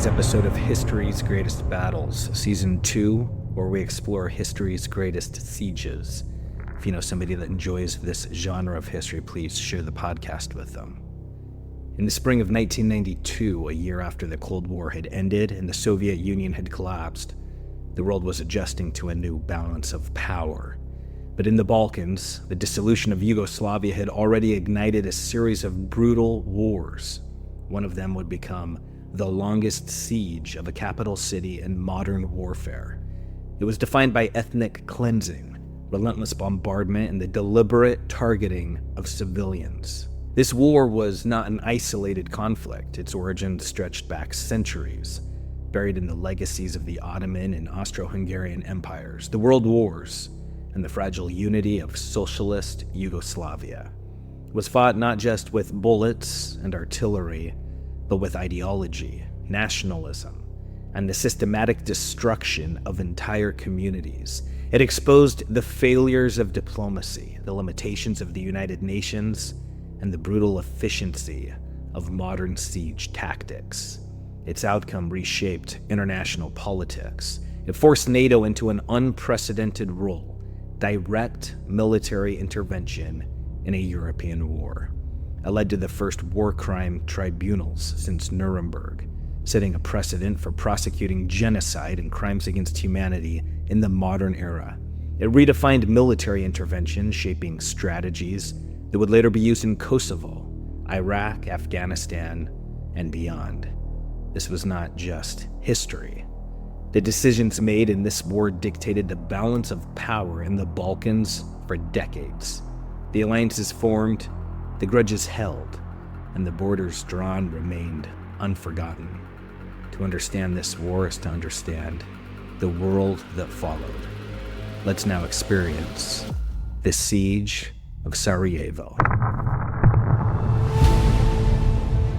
today's episode of History's Greatest Battles, Season 2, where we explore history's greatest sieges. If you know somebody that enjoys this genre of history, please share the podcast with them. In the spring of 1992, a year after the Cold War had ended and the Soviet Union had collapsed, the world was adjusting to a new balance of power. But in the Balkans, the dissolution of Yugoslavia had already ignited a series of brutal wars. One of them would become the longest siege of a capital city in modern warfare. It was defined by ethnic cleansing, relentless bombardment, and the deliberate targeting of civilians. This war was not an isolated conflict. Its origins stretched back centuries, buried in the legacies of the Ottoman and Austro-Hungarian empires, the World Wars, and the fragile unity of socialist Yugoslavia. It was fought not just with bullets and artillery, but with ideology, nationalism, and the systematic destruction of entire communities. It exposed the failures of diplomacy, the limitations of the United Nations, and the brutal efficiency of modern siege tactics. Its outcome reshaped international politics. It forced NATO into an unprecedented role, direct military intervention in a European war. It led to the first war crime tribunals since Nuremberg, setting a precedent for prosecuting genocide and crimes against humanity in the modern era. It redefined military intervention, shaping strategies that would later be used in Kosovo, Iraq, Afghanistan, and beyond. This was not just history. The decisions made in this war dictated the balance of power in the Balkans for decades. The alliances formed, the grudges held, and the borders drawn remained unforgotten. To understand this war is to understand the world that followed. Let's now experience the Siege of Sarajevo.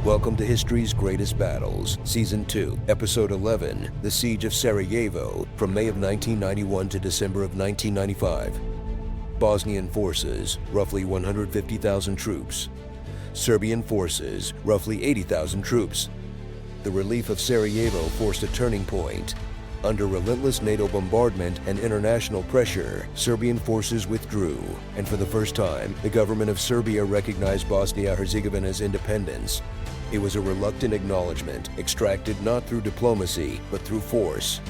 Welcome to History's Greatest Battles, Season 2, Episode 11, The Siege of Sarajevo, from May of 1991 to December of 1995. Bosnian forces, roughly 150,000 troops. Serbian forces, roughly 80,000 troops. The relief of Sarajevo forced a turning point. Under relentless NATO bombardment and international pressure, Serbian forces withdrew, and for the first time, the government of Serbia recognized Bosnia-Herzegovina's independence. It was a reluctant acknowledgment, extracted not through diplomacy, but through force.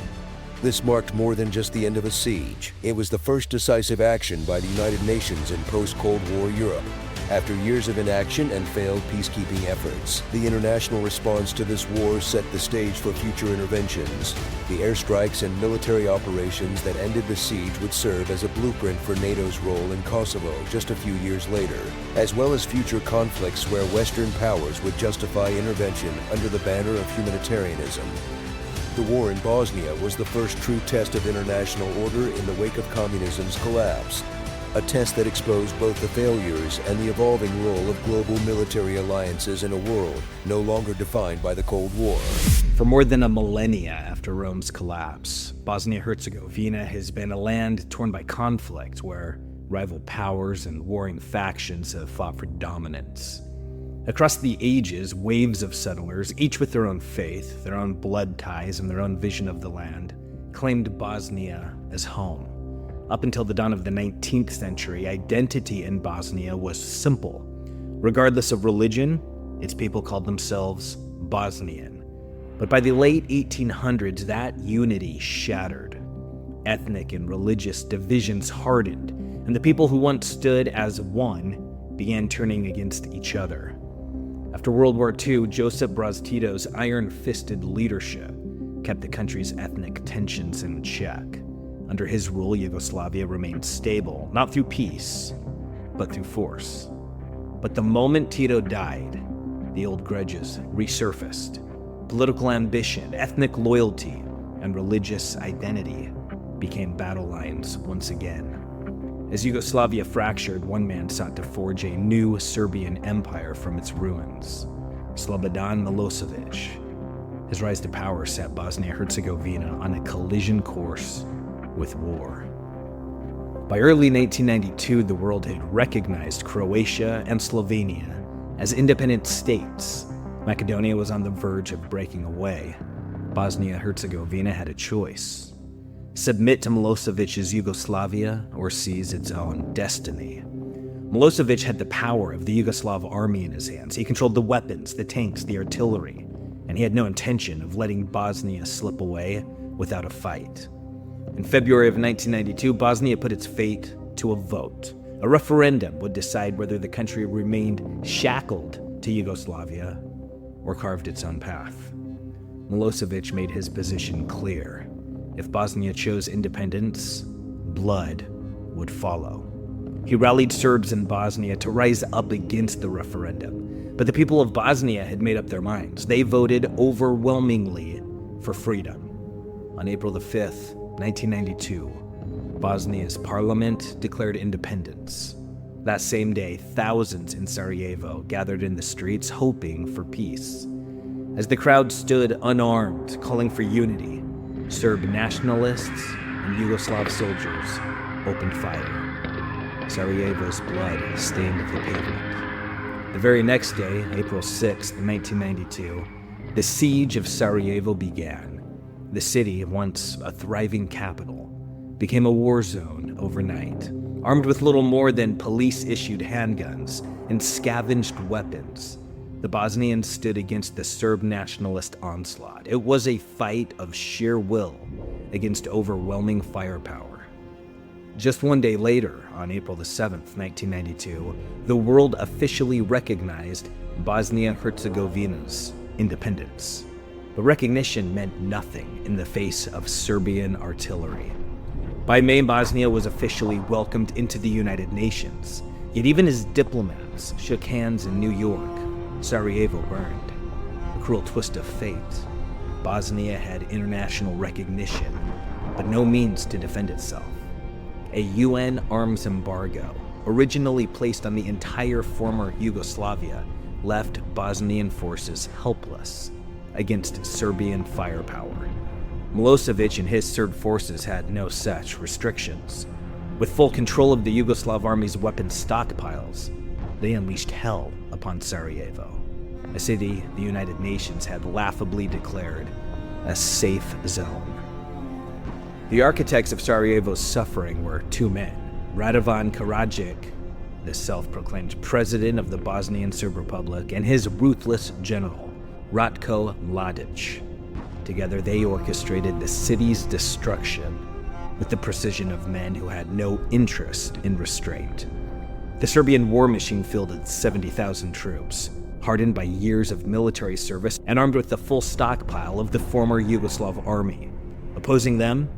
This marked more than just the end of a siege. It was the first decisive action by the United Nations in post-Cold War Europe. After years of inaction and failed peacekeeping efforts, the international response to this war set the stage for future interventions. The airstrikes and military operations that ended the siege would serve as a blueprint for NATO's role in Kosovo just a few years later, as well as future conflicts where Western powers would justify intervention under the banner of humanitarianism. The war in Bosnia was the first true test of international order in the wake of communism's collapse. A test that exposed both the failures and the evolving role of global military alliances in a world no longer defined by the Cold War. For more than a millennia after Rome's collapse, Bosnia-Herzegovina has been a land torn by conflict where rival powers and warring factions have fought for dominance. Across the ages, waves of settlers, each with their own faith, their own blood ties, and their own vision of the land, claimed Bosnia as home. Up until the dawn of the 19th century, identity in Bosnia was simple. Regardless of religion, its people called themselves Bosnian. But by the late 1800s, that unity shattered. Ethnic and religious divisions hardened, and the people who once stood as one began turning against each other. After World War II, Josip Broz Tito's iron-fisted leadership kept the country's ethnic tensions in check. Under his rule, Yugoslavia remained stable, not through peace, but through force. But the moment Tito died, the old grudges resurfaced. Political ambition, ethnic loyalty, and religious identity became battle lines once again. As Yugoslavia fractured, one man sought to forge a new Serbian empire from its ruins, Slobodan Milosevic. His rise to power set Bosnia-Herzegovina on a collision course with war. By early 1992, the world had recognized Croatia and Slovenia as independent states, Macedonia was on the verge of breaking away. Bosnia-Herzegovina had a choice: submit to Milosevic's Yugoslavia or seize its own destiny. Milosevic had the power of the Yugoslav army in his hands. He controlled the weapons, the tanks, the artillery, and he had no intention of letting Bosnia slip away without a fight. In February of 1992, Bosnia put its fate to a vote. A referendum would decide whether the country remained shackled to Yugoslavia or carved its own path. Milosevic made his position clear. If Bosnia chose independence, blood would follow. He rallied Serbs in Bosnia to rise up against the referendum, but the people of Bosnia had made up their minds. They voted overwhelmingly for freedom. On April the 5th, 1992, Bosnia's parliament declared independence. That same day, thousands in Sarajevo gathered in the streets hoping for peace. As the crowd stood unarmed, calling for unity, Serb nationalists and Yugoslav soldiers opened fire. Sarajevo's blood stained the pavement. The very next day, April 6, 1992, the siege of Sarajevo began. The city, once a thriving capital, became a war zone overnight. Armed with little more than police-issued handguns and scavenged weapons, the Bosnians stood against the Serb nationalist onslaught. It was a fight of sheer will against overwhelming firepower. Just one day later, on April the 7th, 1992, the world officially recognized Bosnia-Herzegovina's independence. But recognition meant nothing in the face of Serbian artillery. By May, Bosnia was officially welcomed into the United Nations. Yet even as diplomats shook hands in New York, Sarajevo burned. A cruel twist of fate. Bosnia had international recognition, but no means to defend itself. A UN arms embargo, originally placed on the entire former Yugoslavia, left Bosnian forces helpless against Serbian firepower. Milosevic and his Serb forces had no such restrictions. With full control of the Yugoslav army's weapons stockpiles, they unleashed hell upon Sarajevo, a city the United Nations had laughably declared a safe zone. The architects of Sarajevo's suffering were two men: Radovan Karadzic, the self-proclaimed president of the Bosnian Serb Republic, and his ruthless general, Ratko Mladic. Together, they orchestrated the city's destruction with the precision of men who had no interest in restraint. The Serbian war machine fielded 70,000 troops, hardened by years of military service and armed with the full stockpile of the former Yugoslav army. Opposing them,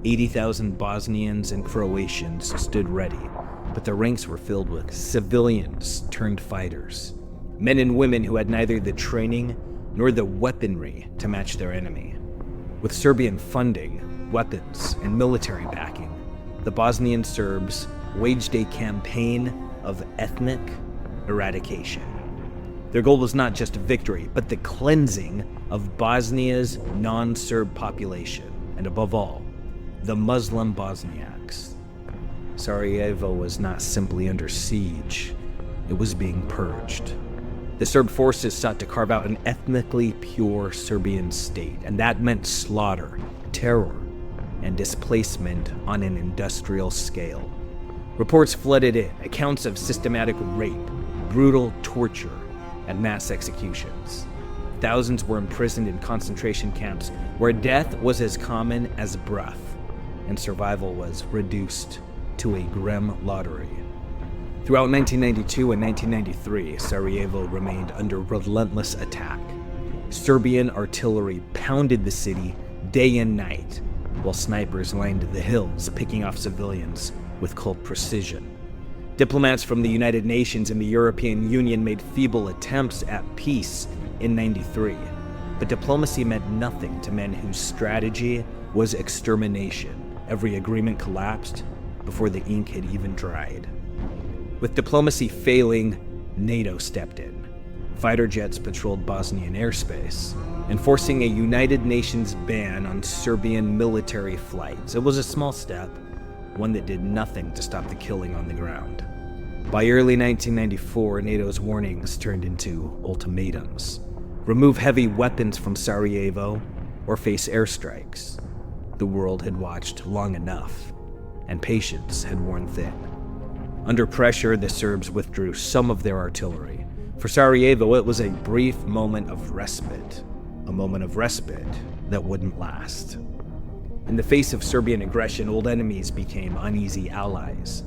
80,000 Bosnians and Croatians stood ready, but their ranks were filled with civilians turned fighters, men and women who had neither the training nor the weaponry to match their enemy. With Serbian funding, weapons, and military backing, the Bosnian Serbs waged a campaign of ethnic eradication. Their goal was not just victory, but the cleansing of Bosnia's non-Serb population, and above all, the Muslim Bosniaks. Sarajevo was not simply under siege, it was being purged. The Serb forces sought to carve out an ethnically pure Serbian state, and that meant slaughter, terror, and displacement on an industrial scale. Reports flooded in, accounts of systematic rape, brutal torture, and mass executions. Thousands were imprisoned in concentration camps where death was as common as breath, and survival was reduced to a grim lottery. Throughout 1992 and 1993, Sarajevo remained under relentless attack. Serbian artillery pounded the city day and night, while snipers lined the hills, picking off civilians with cold precision. Diplomats from the United Nations and the European Union made feeble attempts at peace in '93, but diplomacy meant nothing to men whose strategy was extermination. Every agreement collapsed before the ink had even dried. With diplomacy failing, NATO stepped in. Fighter jets patrolled Bosnian airspace, enforcing a United Nations ban on Serbian military flights. It was a small step, one that did nothing to stop the killing on the ground. By early 1994, NATO's warnings turned into ultimatums. remove heavy weapons from Sarajevo, or face airstrikes. The world had watched long enough, and patience had worn thin. Under pressure, the Serbs withdrew some of their artillery. For Sarajevo, it was a brief moment of respite, a moment of respite that wouldn't last. In the face of Serbian aggression, old enemies became uneasy allies.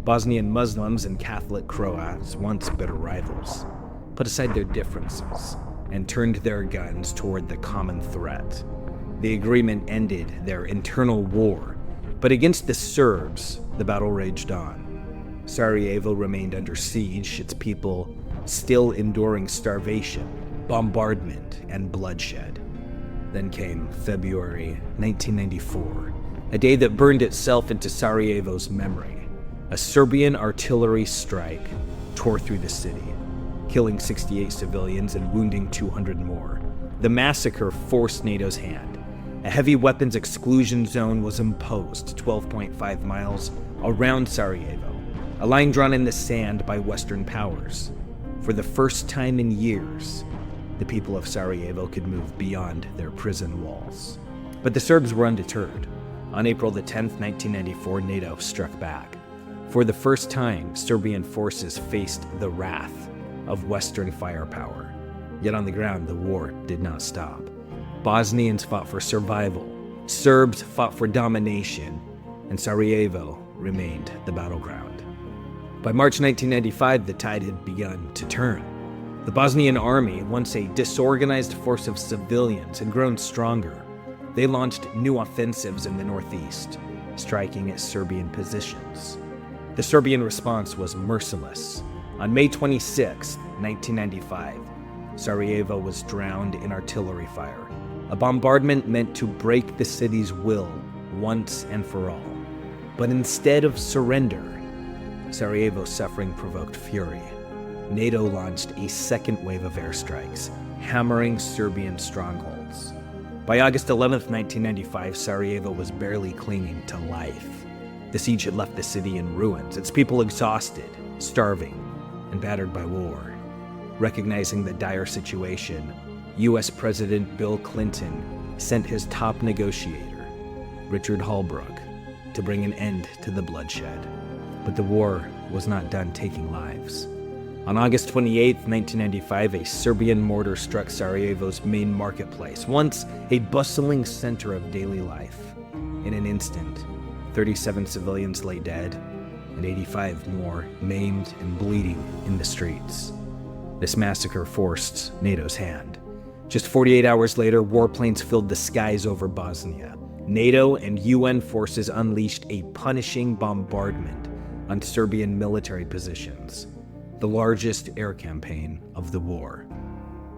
Bosnian Muslims and Catholic Croats, once bitter rivals, put aside their differences and turned their guns toward the common threat. The agreement ended their internal war, but against the Serbs, the battle raged on. Sarajevo remained under siege, its people still enduring starvation, bombardment, and bloodshed. Then came February 1994, a day that burned itself into Sarajevo's memory. A Serbian artillery strike tore through the city, killing 68 civilians and wounding 200 more. The massacre forced NATO's hand. A heavy weapons exclusion zone was imposed 12.5 miles around Sarajevo, a line drawn in the sand by Western powers. For the first time in years, the people of Sarajevo could move beyond their prison walls. But the Serbs were undeterred. On April the 10th, 1994, NATO struck back. For the first time, Serbian forces faced the wrath of Western firepower. Yet on the ground, the war did not stop. Bosnians fought for survival, Serbs fought for domination, and Sarajevo remained the battleground. By March 1995, the tide had begun to turn. The Bosnian army, once a disorganized force of civilians, had grown stronger. They launched new offensives in the northeast, striking at Serbian positions. The Serbian response was merciless. On May 26, 1995, Sarajevo was drowned in artillery fire, a bombardment meant to break the city's will once and for all. But instead of surrender, Sarajevo's suffering provoked fury. NATO launched a second wave of airstrikes, hammering Serbian strongholds. By August 11, 1995, Sarajevo was barely clinging to life. The siege had left the city in ruins, its people exhausted, starving, and battered by war. Recognizing the dire situation, U.S. President Bill Clinton sent his top negotiator, Richard Holbrooke, to bring an end to the bloodshed. But the war was not done taking lives. On August 28, 1995, a Serbian mortar struck Sarajevo's main marketplace, once a bustling center of daily life. In an instant, 37 civilians lay dead, and 85 more maimed and bleeding in the streets. This massacre forced NATO's hand. Just 48 hours later, warplanes filled the skies over Bosnia. NATO and UN forces unleashed a punishing bombardment on Serbian military positions, the largest air campaign of the war.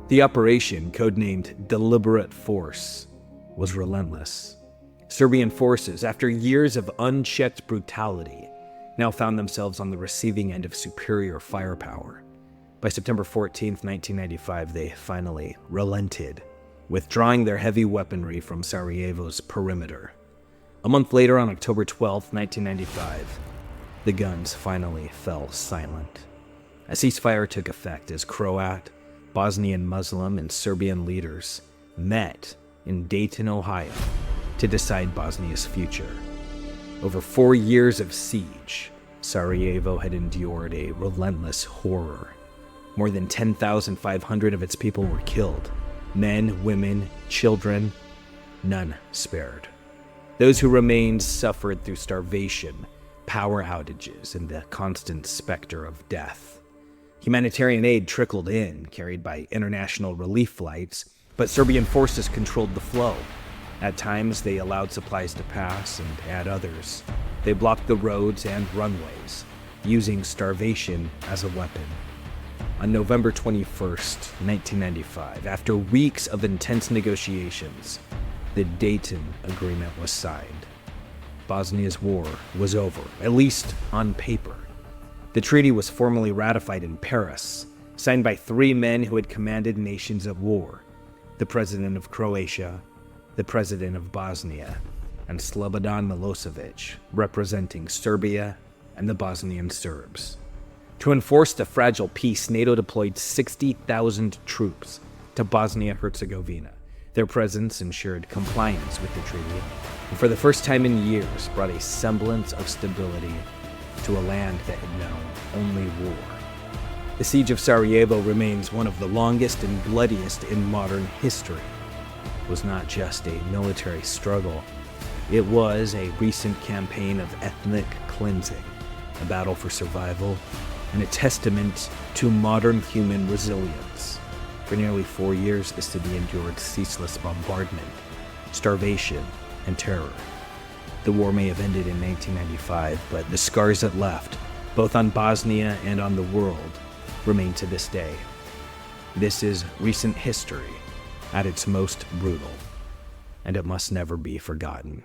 The operation, codenamed Deliberate Force, was relentless. Serbian forces, after years of unchecked brutality, now found themselves on the receiving end of superior firepower. By September 14, 1995, they finally relented, withdrawing their heavy weaponry from Sarajevo's perimeter. A month later, on October 12, 1995, the guns finally fell silent. A ceasefire took effect as Croat, Bosnian Muslim, and Serbian leaders met in Dayton, Ohio, to decide Bosnia's future. Over 4 years of siege, Sarajevo had endured a relentless horror. More than 10,500 of its people were killed. Men, women, children, none spared. Those who remained suffered through starvation, power outages, and the constant specter of death. Humanitarian aid trickled in, carried by international relief flights, but Serbian forces controlled the flow. At times, they allowed supplies to pass, and at others, they blocked the roads and runways, using starvation as a weapon. On November 21st, 1995, after weeks of intense negotiations, the Dayton Agreement was signed. Bosnia's war was over, at least on paper. The treaty was formally ratified in Paris, signed by 3 men who had commanded nations at war: the President of Croatia, the President of Bosnia, and Slobodan Milosevic, representing Serbia and the Bosnian Serbs. To enforce the fragile peace, NATO deployed 60,000 troops, to Bosnia-Herzegovina. Their presence ensured compliance with the treaty, and for the first time in years brought a semblance of stability to a land that had known only war. The siege of Sarajevo remains one of the longest and bloodiest in modern history. It was not just a military struggle, it was a recent campaign of ethnic cleansing, a battle for survival, and a testament to modern human resilience. For nearly 4 years, the city endured ceaseless bombardment, starvation, and terror. The war may have ended in 1995, but the scars it left, both on Bosnia and on the world, remain to this day. This is recent history at its most brutal, and it must never be forgotten.